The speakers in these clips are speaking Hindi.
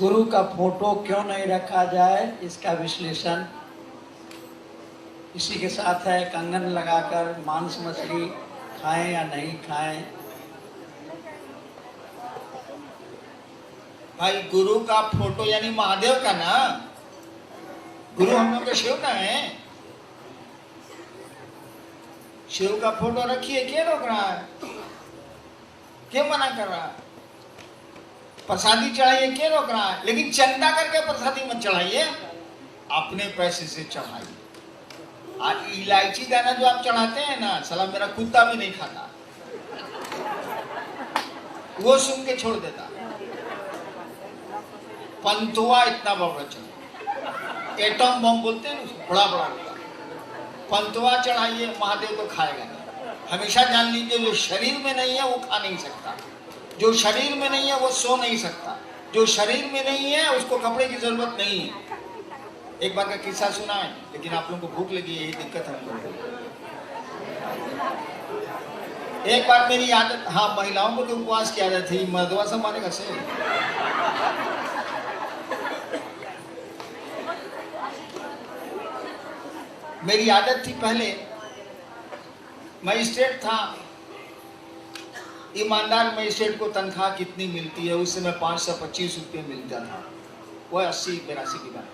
गुरु का फोटो क्यों नहीं रखा जाए, इसका विश्लेषण इसी के साथ है। कंगन लगाकर मांस मछली खाएं या नहीं खाएं। भाई गुरु का फोटो यानी महादेव का ना, गुरु हम लोग का शिव का है। शिव का फोटो रखिए, क्या रोक रहा है, क्या मना कर रहा है? प्रसादी चढ़ाइए, क्या रोक रहा है? लेकिन चंदा करके प्रसादी मत चढ़ाइए, अपने पैसे से चढ़ाइए। इलायची दाना जो आप चढ़ाते हैं ना, साला मेरा कुत्ता भी नहीं खाता, वो सुन के छोड़ देता। पंतुआ इतना बड़ा चढ़ा, एटम बम बोलते हैं ना, बड़ा बड़ा पंतुआ चढ़ाइए, महादेव को खाएगा नहीं। हमेशा जान लीजिए, जो शरीर में नहीं है वो खा नहीं सकता, जो शरीर में नहीं है वो सो नहीं सकता, जो शरीर में नहीं है उसको कपड़े की जरूरत नहीं है। एक बार का किस्सा सुना है, लेकिन आप लोगों को भूख लगी है, यही दिक्कत हमको। एक बार मेरी आदत, हाँ महिलाओं को तो उपवास की आदत थी, मर्दवा सब मानेगा से। मेरी आदत थी, पहले मजिस्ट्रेट था, ईमानदार मजिस्ट्रेट को तनख्वाह कितनी मिलती है उस समय 525 रुपये मिलता था, वो 80-82 की बात।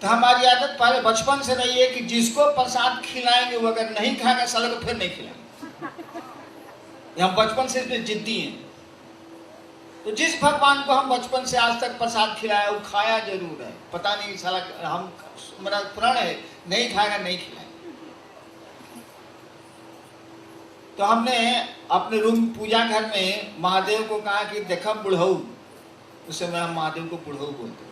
तो हमारी आदत पहले बचपन से रही है कि जिसको प्रसाद खिलाएंगे वो अगर नहीं खाएगा साले को फिर नहीं खिलाएंगे। हम बचपन से जिद्दी हैं, तो जिस भगवान को हम बचपन से आज तक प्रसाद खिलाया वो खाया जरूर है। पता नहीं साला हम, मेरा प्रण है नहीं खाएगा नहीं खिलाएगा। तो हमने अपने रूम पूजा घर में महादेव को कहा कि देखा बुढ़ऊ, उस समय हम महादेव को बुढ़ऊ बोलते।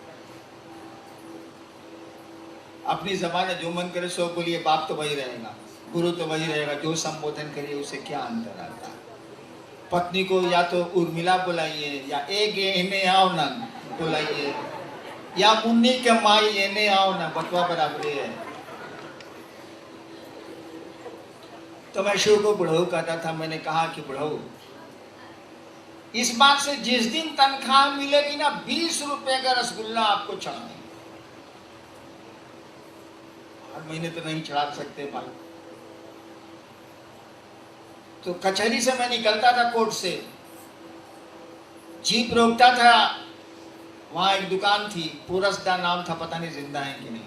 अपनी जबान है, जो मन करे सो बोलिए, बाप तो वही रहेगा, गुरु तो वही रहेगा, जो संबोधन करिए उसे क्या अंतर आता है। पत्नी को या तो उर्मिला बुलाइए, या एक इन्हें आओ ना बुलाइए, या मुन्नी के माई इन्हें आओ ना, बतवा बराबर है। तो मैं शिव को बुढ़ऊ कहता था। मैंने कहा कि बुढ़ऊ, इस बात से जिस दिन तनख्वाह मिलेगी ना, 20 रुपए का रसगुल्ला आपको चढ़ाएंगे। हर महीने तो नहीं चढ़ा सकते भाई। तो कचहरी से मैं निकलता था, कोर्ट से जीप रोकता था, वहां एक दुकान थी, पुरसदा नाम था, पता नहीं जिंदा है कि नहीं।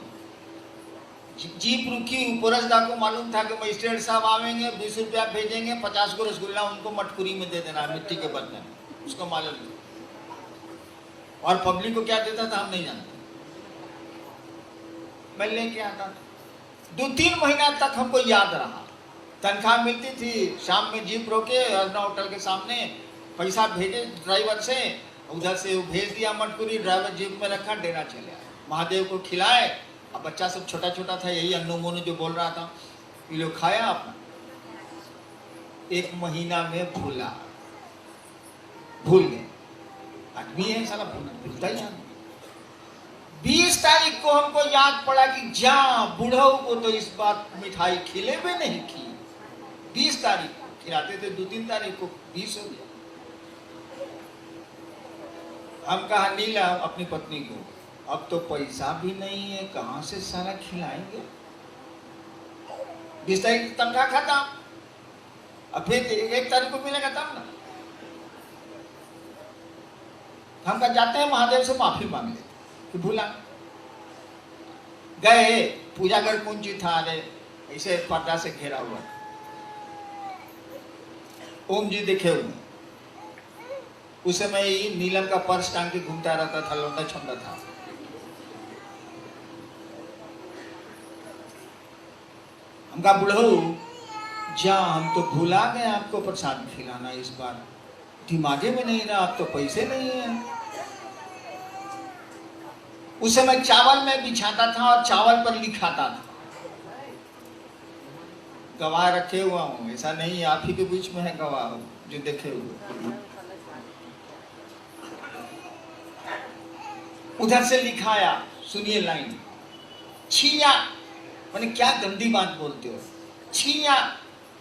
जीप रुकी, पुरसदा को मालूम था कि मजिस्ट्रेट साहब आवेंगे, 20 रुपया भेजेंगे, 50 को रसगुल्ला उनको मटकुरी में दे देना, मिट्टी के बर्तन, उसको मालूम नहीं। और पब्लिक को क्या देता था हम नहीं जानते। मैं लेके आता था, 2-3 महीना तक हमको याद रहा। तनख्वाह मिलती थी, शाम में जीप रोके अर्ना होटल के सामने, पैसा भेजे ड्राइवर से, उधर से वो भेज दिया मटकुरी, ड्राइवर जीप में रखा, डेरा चले आए, महादेव को खिलाए। अब बच्चा सब छोटा छोटा था, यही अन्नू मोनू जो बोल रहा था, ये लोग खाया अपना। 1 महीना में भूल गए। आदमी है साला, भूलता ही नहीं। 20 तारीख को हमको याद पड़ा कि जा बुढ़ऊ को तो इस बार मिठाई खिले भी नहीं की। 20 तारीख को खिलाते थे, 2-3 तारीख को 20 हो गया। हम कहा नीला अपनी पत्नी को, अब तो पैसा भी नहीं है, कहां से सारा खिलाएंगे। 20 तारीख तनख्वाह खत्म, अब फिर 1 तारीख को मिलेगा तब ना। हम कहा जाते हैं महादेव से माफी मांग लेते कि भूला। गए, पूजा घर कुंजी था, अरे ऐसे पर्दा से घेरा हुआ, ओम जी दिखे हुए। उस समय ही नीलम का पर्स टांग के घूमता रहता था, लौंडा छौंडा था। हम कहा बुढ़ऊ जा, हम तो भूला गए आपको प्रसाद खिलाना, इस बार दिमागे में नहीं रहा, आप तो पैसे नहीं है। उस समय चावल में बिछाता था और चावल पर लिखाता था। गवाह रखे हुआ हूं, ऐसा नहीं आप ही के बीच में है गवाह जो देखे हुए। उधर से लिखाया, सुनिए लाइन, छिया, मैंने क्या गंदी बात बोलते हो, छिया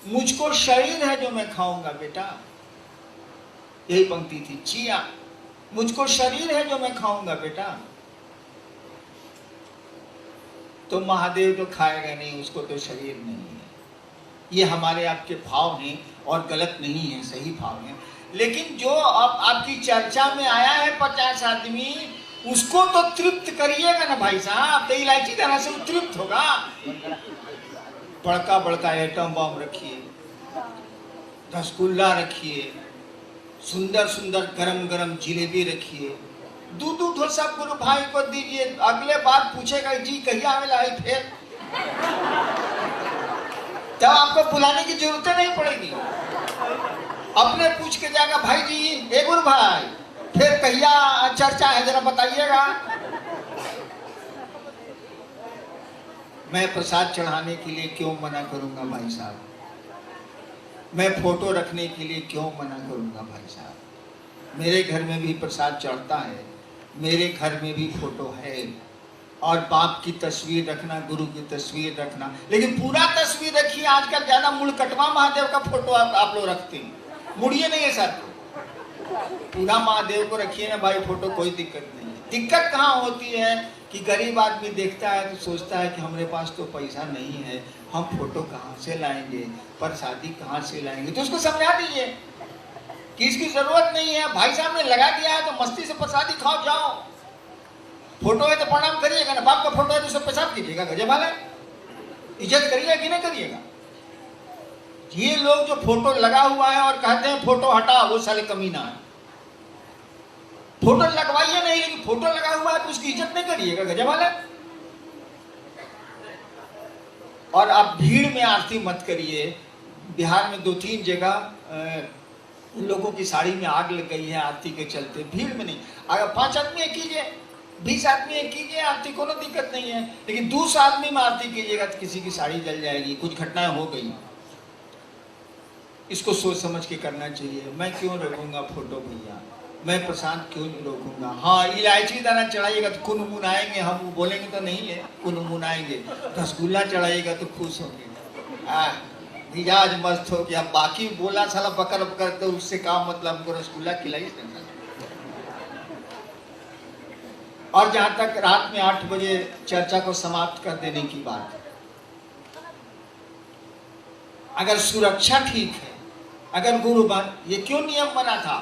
मुझको शरीर है जो मैं खाऊंगा बेटा, यही पंक्ति थी, चिया मुझको शरीर है जो मैं खाऊंगा बेटा। तो महादेव तो खाएगा नहीं, उसको तो शरीर नहीं है। ये हमारे आपके भाव हैं और गलत नहीं है, सही भाव है। लेकिन जो अब आपकी चर्चा में आया है 50 आदमी, उसको तो तृप्त करिएगा ना भाई साहब। तो इलायची दाना से तृप्त होगा। बड़का बड़का आइटम बम रखिए, रसगुल्ला रखिए, सुंदर सुंदर गरम गरम जिलेबी रखिए, दूध सब गुरु भाई को दीजिए। अगले बार पूछेगा जी कहिया आवेला है फिर, तब आपको बुलाने की जरूरत नहीं पड़ेगी। अपने पूछ के जाएगा भाई जी ए गुरु भाई फिर कहिया चर्चा है जरा बताइएगा। मैं प्रसाद चढ़ाने के लिए क्यों मना करूंगा भाई साहब? मैं फोटो रखने के लिए क्यों मना करूंगा भाई साहब? मेरे घर में भी प्रसाद चढ़ता है, मेरे घर में भी फोटो है। और बाप की तस्वीर रखना, गुरु की तस्वीर रखना, लेकिन पूरा तस्वीर रखिए। आजकल ज्यादा मुड़कटवा महादेव का फोटो आप लोग रखते हैं, मुड़िए नहीं है सर, पूरा महादेव को रखिए ना भाई फोटो, कोई दिक्कत नहीं है। दिक्कत कहाँ होती है कि गरीब आदमी देखता है तो सोचता है कि हमारे पास तो पैसा नहीं है, हम फोटो कहाँ से लाएंगे, प्रसादी कहाँ से लाएंगे। तो उसको समझा दीजिए कि इसकी जरूरत नहीं है, भाई साहब ने लगा दिया है तो मस्ती से प्रसादी खाओ जाओ। फोटो है तो प्रणाम करिएगा ना, बाप का फोटो है तो सब पेशाब कीजिएगा, गजब वाला इज्जत करिएगा कि नहीं करिएगा। ये लोग जो फोटो लगा हुआ है और कहते हैं फोटो हटा, वो साले कमीना है। फोटो लगवाइए नहीं, लेकिन फोटो लगा हुआ है तो उसकी इज्जत नहीं करिएगा, गजब वाला। और आप भीड़ में आरती मत करिए। बिहार में 2-3 जगह लोगों की साड़ी में आग लग गई है आरती के चलते। भीड़ में नहीं, अगर 5 आदमी कीजिए, 20 आदमी कीजिए आरती, कोनो दिक्कत नहीं है। लेकिन 200 आदमी में आरती कीजिएगा तो किसी की साड़ी जल जाएगी, कुछ घटनाएं हो गई। इसको सोच समझ के करना चाहिए। मैं क्यों रोकूंगा फोटो भैया, मैं प्रसाद क्यों नहीं रोकूंगा। हाँ, इलायची दाना चढ़ाइएगा तो कुन मुनाएंगे, हम बोलेंगे तो नहीं है, कुन मुनाएंगे। रसगुल्ला चढ़ाइएगा तो खुश होंगे, मिजाज मस्त हो गया। बाकी बोला साला बकर बकर, तो उससे काम मतलब, हमको रसगुल्ला खिलाई। और जहां तक रात में 8 बजे चर्चा को समाप्त कर देने की बात, अगर सुरक्षा ठीक है, अगर गुरु बन, ये क्यों नियम बना था?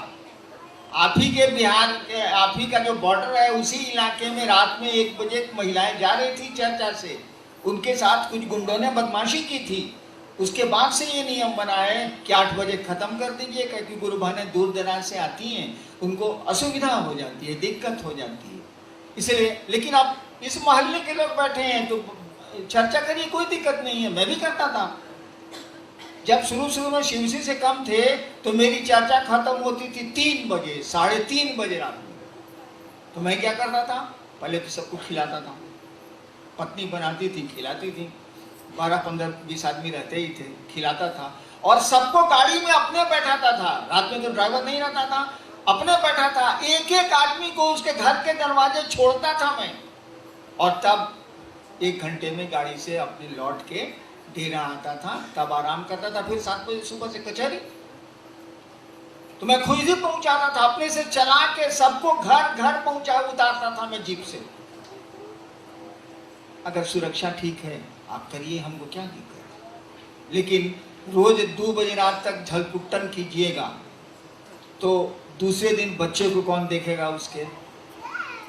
आप ही के बिहार के, आप ही का जो बॉर्डर है उसी इलाके में रात में 1 बजे महिलाएं जा रही थी चर्चा से, उनके साथ कुछ गुंडों ने बदमाशी की थी। उसके बाद से ये नियम बना है कि 8 बजे खत्म कर दीजिए, क्योंकि गुरु बहनें दूर दराज से आती हैं, उनको असुविधा हो जाती है, दिक्कत हो जाती है, इसलिए। लेकिन अब इस मोहल्ले के लोग बैठे हैं तो चर्चा करिए, कोई दिक्कत नहीं है। मैं भी करता था जब शुरू में शिवसी से कम थे, तो मेरी चर्चा खत्म होती थी 3 बजे, 3:30 बजे रात में। तो मैं क्या करता था, पहले तो सबको खिलाता था, पत्नी बनाती थी, खिलाती थी, 12, 15, 20 आदमी रहते ही थे, खिलाता था। और सबको गाड़ी में अपने बैठाता था, रात में तो ड्राइवर नहीं रहता था, अपने बैठा था। एक एक आदमी को उसके घर के दरवाजे छोड़ता था मैं, और तब 1 घंटे में गाड़ी से अपने लौट के डेरा आता था, तब आराम करता था। फिर 7 बजे सुबह से कचहरी। तो मैं खुद ही पहुंचाता था, अपने से चला के सबको घर घर पहुंचा उतारता था मैं जीप से। अगर सुरक्षा ठीक है आप करिए, हमको क्या दिक्कत। लेकिन रोज 2 बजे रात तक झलपुट्टन कीजिएगा तो दूसरे दिन बच्चे को कौन देखेगा, उसके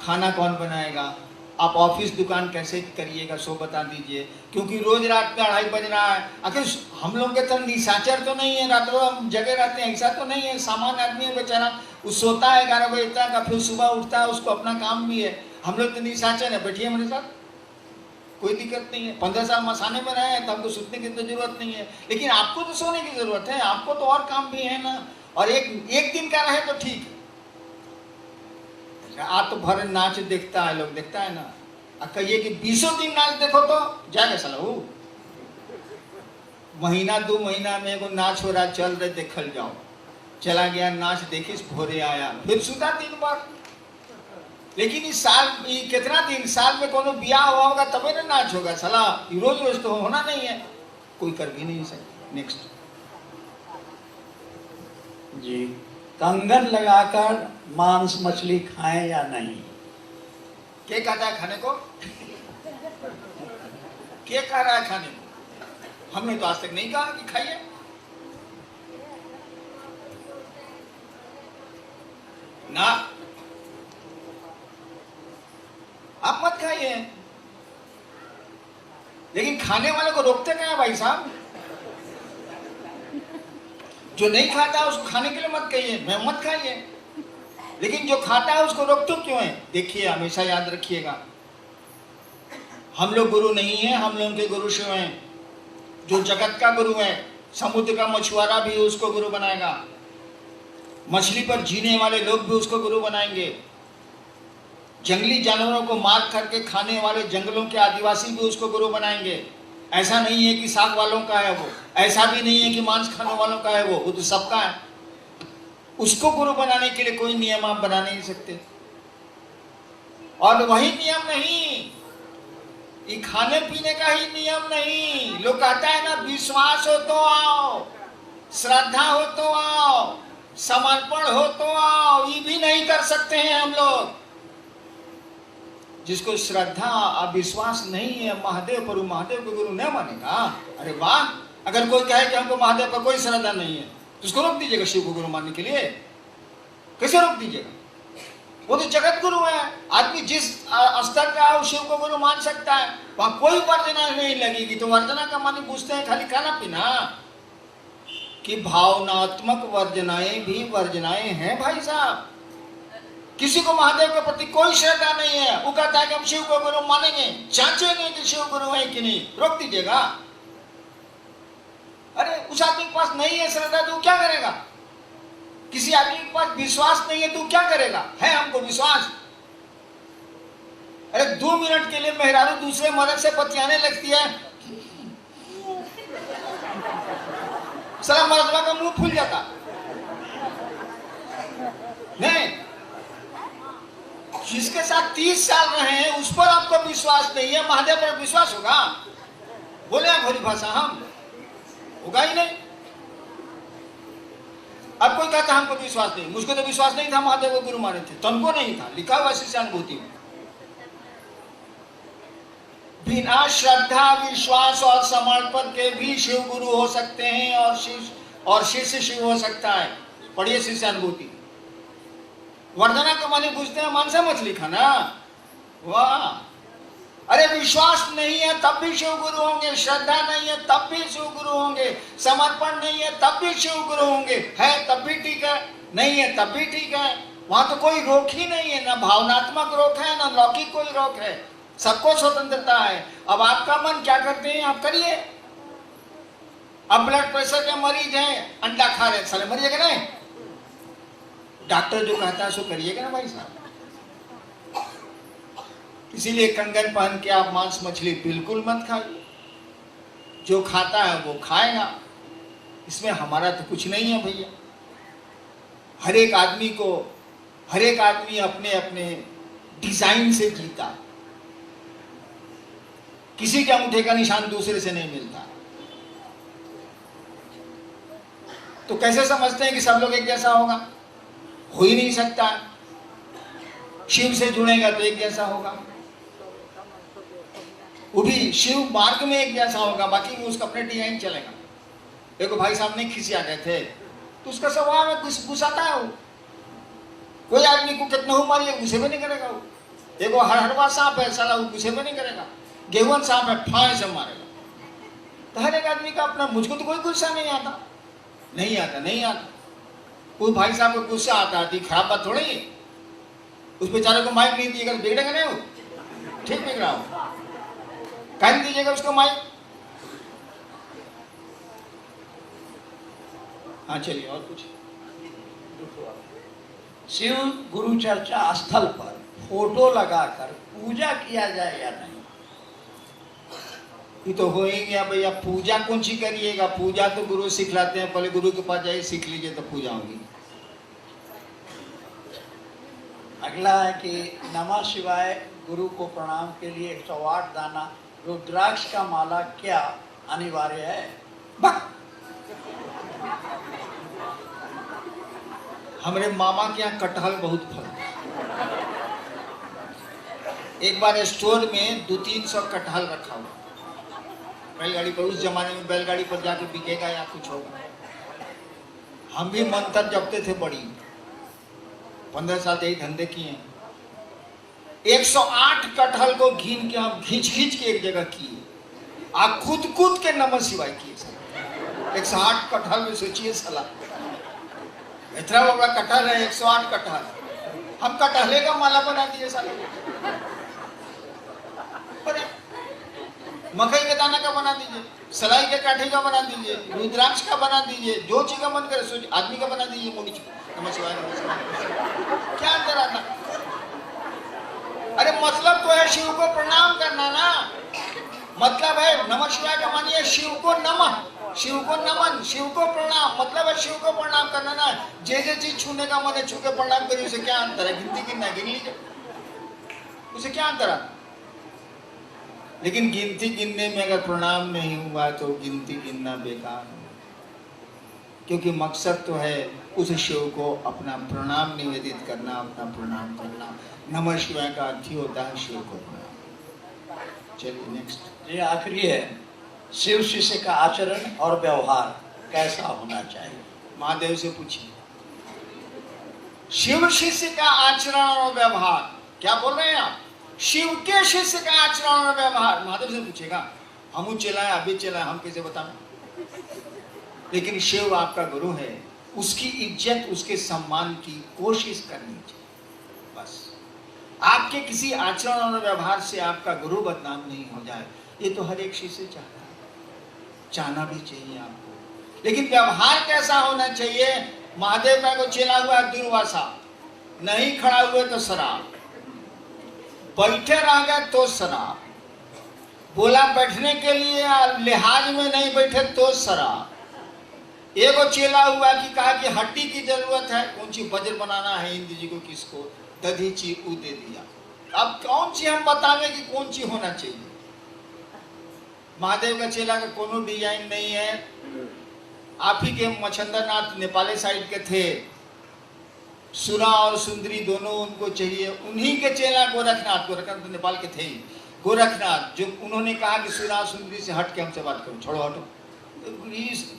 खाना कौन बनाएगा, आप ऑफिस दुकान कैसे करिएगा, सो बता दीजिए। क्योंकि रोज रात में 2:30 बज रहा है। आखिर हम लोग के तरह निशाचर तो नहीं है, रात भर जगह रहते हैं, ऐसा तो नहीं है। सामान्य आदमी है बेचारा, वो सोता है 11 बजे तक, फिर सुबह उठता है, उसको अपना काम भी है। हम लोग तो निशाचर है, बैठिए मेरे साथ, कोई दिक्कत नहीं है। 15 साल मसाने में रहे हैं तो हमको सोने की तो जरूरत नहीं है। लेकिन आपको तो सोने की जरूरत है, आपको तो और काम भी है ना। और एक दिन का रहे तो ठीक है। आप तो भर नाच देखता है, लोग देखता है ना। अब कहिए कि 20 दिन नाच देखो तो जाएगा साला वो। महीना 2 महीना में एगो नाच हो रहा, चल रहे देखल जाओ, चला गया नाच देखिस, भोरे आया, फिर सुधा दिन भर। लेकिन इस साल कितना दिन, साल में कोनो ब्याह हुआ होगा तबे ना नाच होगा साला, रोज रोज तो होना नहीं है, कोई कर भी नहीं सकता। नेक्स्ट जी, कंगन लगाकर मांस मछली खाएं या नहीं? क्या कहता है खाने को? क्या कह रहा है खाने को? हमने तो आज तक नहीं कहा कि खाइए। ना, आप मत खाइए। लेकिन खाने वाले को रोकते क्या है भाई साहब? जो नहीं खाता है उसको खाने के लिए मत कहिए, मैं मत खाइए। लेकिन जो खाता है उसको रोकते क्यों है? देखिए, हमेशा याद रखिएगा, हम लोग गुरु नहीं है, हम लोग के गुरु शिव हैं। जो जगत का गुरु है, समुद्र का मछुआरा भी उसको गुरु बनाएगा, मछली पर जीने वाले लोग भी उसको गुरु बनाएंगे, जंगली जानवरों को मार करके खाने वाले जंगलों के आदिवासी भी उसको गुरु बनाएंगे। ऐसा नहीं है कि साग वालों का है वो, ऐसा भी नहीं है कि मांस खाने वालों का है वो तो सबका है। उसको गुरु बनाने के लिए कोई नियम आप बना नहीं सकते। और वही नियम नहीं, ये खाने पीने का ही नियम नहीं। लोग कहता है ना, विश्वास हो तो आओ, श्रद्धा हो तो आओ, समर्पण हो तो आओ, ये भी नहीं कर सकते हैं हम लोग। जिसको श्रद्धा और विश्वास नहीं है महादेव पर, महादेव को गुरु नहीं मानेगा। अरे वाह, अगर कोई कहे कि हमको महादेव पर कोई श्रद्धा नहीं है तो उसको रोक दीजिएगा शिव को गुरु मानने के लिए। कैसे रोक दीजिएगा? वो तो जगत गुरु है। आदमी जिस स्तर का है शिव को गुरु मान सकता है, वहां कोई वर्जना नहीं लगेगी। तो वर्जना का माने पूछते हैं खाली खाना पीना, कि भावनात्मक वर्जनाएं भी वर्जनाएं हैं भाई साहब। किसी को महादेव के प्रति कोई श्रद्धा नहीं है, वो कहता है कि हम शिव को गुरु मानेंगे, जांचेंगे कि शिव गुरु है कि नहीं, रोक दीजिएगा। अरे उस आदमी के पास नहीं है श्रद्धा तो क्या करेगा? किसी आदमी के पास विश्वास नहीं है तो क्या करेगा? है हमको विश्वास। अरे 2 मिनट के लिए मेहरारू दूसरे मर्द से बतियाने लगती है, साला मर्दवा का मुंह फूल जाता नहीं। जिसके साथ 30 साल रहे हैं उस पर आपको विश्वास नहीं है, महादेव पर विश्वास होगा? बोले आप भरी भाषा, हम होगा ही नहीं। अब कोई कहता हमको विश्वास नहीं, मुझको तो विश्वास नहीं था महादेव को गुरु माने थे, तुमको नहीं था, लिखा हुआ शिष्यानुभूति में। बिना श्रद्धा विश्वास और समर्पण के भी शिव गुरु हो सकते हैं और शिष्य शिव हो सकता है। पढ़िए शिष्यानुभूति। वर्धना का माने पूछते हैं मांसा मछली खाना, वाह। अरे विश्वास नहीं है तब भी शिव गुरु होंगे, श्रद्धा नहीं है तब भी शिव गुरु होंगे, समर्पण नहीं है तब भी शिव गुरु होंगे, है तब भी ठीक है, नहीं है तब भी ठीक है। वहां तो कोई रोक ही नहीं है, ना भावनात्मक रोक है ना लौकिक कोई रोक है, सबको स्वतंत्रता है। अब आपका मन क्या करते हैं आप करिए। अब ब्लड प्रेशर के मरीज हैं, अंडा खा रहे, साले मरिएगा नहीं, डॉक्टर जो कहता है सो करिएगा ना भाई साहब। इसीलिए कंगन पहन के आप मांस मछली बिल्कुल मत खाइए। जो खाता है वो खाएगा, इसमें हमारा तो कुछ नहीं है भैया। हर एक आदमी अपने अपने डिजाइन से जीता है। किसी के अंगूठे का निशान दूसरे से नहीं मिलता। तो कैसे समझते हैं कि सब लोग एक जैसा होगा? हो ही नहीं सकता। शिव से जुड़ेगा तो एक जैसा होगा, वो भी शिव मार्ग में एक जैसा होगा, बाकी वो उसका अपने डिजाइन चलेगा। देखो भाई साहब नहीं खिसिया गए थे तो उसका स्वभाव है गुस्साता है वो। कोई आदमी को कितना हो मारिए गुस्से में नहीं करेगा वो। देखो हरहरवा सांप है, साला वो गुस्से में नहीं करेगा। गेवन सांप है, फाय से मारेगा। तो हर एक आदमी का अपना, मुझको तो कोई गुस्सा नहीं आता। कोई भाई साहब को गुस्सा आता है, खराब बात थोड़ी है। उस बेचारे को माइक नहीं दिएगा तो बिगड़ेगा नहीं वो, ठीक बिगड़ा हो, कहीं दीजिएगा उसको माइक। हाँ चलिए और कुछ। शिव गुरु चर्चा स्थल पर फोटो लगाकर पूजा किया जाए या नहीं? ये तो हो ही गया भैया। पूजा कौन सी करिएगा? पूजा तो गुरु सिखलाते हैं, पहले गुरु के पास जाइए सीख लीजिए तो पूजा होगी। अगला है कि नमः शिवाय गुरु को प्रणाम के लिए 108 दाना रुद्राक्ष का माला क्या अनिवार्य है? हमारे मामा के यहाँ कटहल बहुत फल। एक बार स्टोर में 200-300 कटहल रखा हुआ बैलगाड़ी पर। उस जमाने में बैलगाड़ी पर जाके बिकेगा या कुछ होगा। हम भी मंत्र जपते थे बड़ी, 15 साल यही धंधे किए हैं। 108 कटहल को घीन के हम खींच के एक जगह किए, आप कूद के नमः शिवाय किए सर। 108 कटहल में सोचिए साला, इतना बड़ा कटहल है, 108 कटहल, हम कटहले का माला बना दिए साला। मकई के दाना का बना दीजिए, सलाई के काठे का बना दीजिए, रुद्राक्ष का बना दीजिए, जो चीज का मन करे सोच आदमी का बना दीजिए। मोड़ी नमः शिवाय नमः शिवाय, क्या अंतर आता? अरे मतलब तो है शिव को प्रणाम करना ना, मतलब है नमः शिवाय का मानिए शिव को नमः, शिव को नमन, शिव को प्रणाम, मतलब है शिव को प्रणाम करना ना। जे चीज छूने का मन है छू के प्रणाम करिए, उसे क्या अंतर है? गिनती गिनना गिन लीजिए, उसे क्या अंतर है? लेकिन गिनती गिनने में अगर प्रणाम नहीं हुआ तो गिनती गिनना बेकार है, क्योंकि मकसद तो है उस शिव को अपना प्रणाम निवेदित करना, अपना प्रणाम करना। नमः शिवाय का अर्थ ही होता है शिव को प्रणाम। चलिए नेक्स्ट। ये आखिरी है, शिव शिष्य का आचरण और व्यवहार कैसा होना चाहिए? महादेव से पूछिए। शिव शिष्य का आचरण और व्यवहार, क्या बोल रहे हैं आप? शिव के शिष्य का आचरण और व्यवहार महादेव से पूछेगा। हम चलाए अभी चलाए, हम कैसे बताएं? लेकिन शिव आपका गुरु है, उसकी इज्जत उसके सम्मान की कोशिश करनी चाहिए। बस आपके किसी आचरण और व्यवहार से आपका गुरु बदनाम नहीं हो जाए, ये तो हर एक शिष्य चाहता है, चाहना भी चाहिए आपको। लेकिन व्यवहार कैसा होना चाहिए? महादेव का को चला हुआ दुर्वासा, नहीं खड़ा हुए तो शराब, बैठे रह गए तो शराब, बोला बैठने के लिए लिहाज में नहीं बैठे तो शराब। एगो चेला हुआ कि कहा कि हड्डी की जरूरत है, कौन सी वज्र बनाना है इंद्र जी को, किसको दधी ची ऊ दे दिया। अब कौन सी हम बतावे कि कौन सी होना चाहिए? महादेव का चेला का कोनो डिजाइन नहीं है। आप ही के मच्छंदर नाथ नेपाली साइड के थे, सुरा और सुंदरी दोनों उनको चाहिए। उन्हीं के चेला गोरखनाथ, गोरखनाथ तो नेपाल के थे ही, गोरखनाथ, जो उन्होंने कहा कि सुरा सुंदरी से हट के हमसे बात करो, छोड़ो हटो।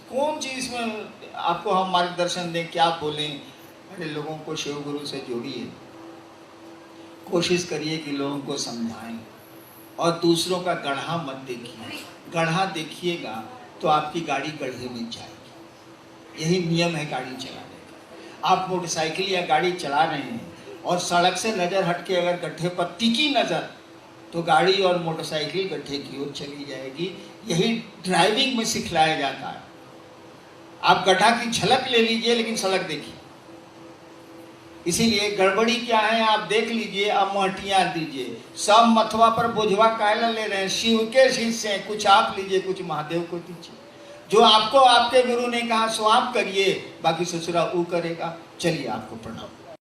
कौन चीज में आपको हम मार्गदर्शन दें, क्या बोलें? अरे लोगों को शिव गुरु से जोड़िए, कोशिश करिए कि लोगों को समझाएं, और दूसरों का गढ़ा मत देखिए। गढ़ा देखिएगा तो आपकी गाड़ी गड्ढे में जाएगी। यही नियम है गाड़ी चलाने का। आप मोटरसाइकिल या गाड़ी चला रहे हैं और सड़क से नज़र हट के अगर गड्ढे पर टिकी नज़र, तो गाड़ी और मोटरसाइकिल गड्ढे की ओर चली जाएगी। यही ड्राइविंग में सिखलाया जाता है। आप गड्ढा की झलक ले लीजिए लेकिन सड़क देखिए। इसीलिए गड़बड़ी क्या है आप देख लीजिए, अब महटियाँ दीजिए। सब मथवा पर बोझवा कायला ले रहे हैं, शिव के शिष्य हैं, कुछ आप लीजिए कुछ महादेव को दीजिए। जो आपको आपके गुरु ने कहा सो आप करिए, बाकी ससुरा वो करेगा। चलिए आपको प्रणाम।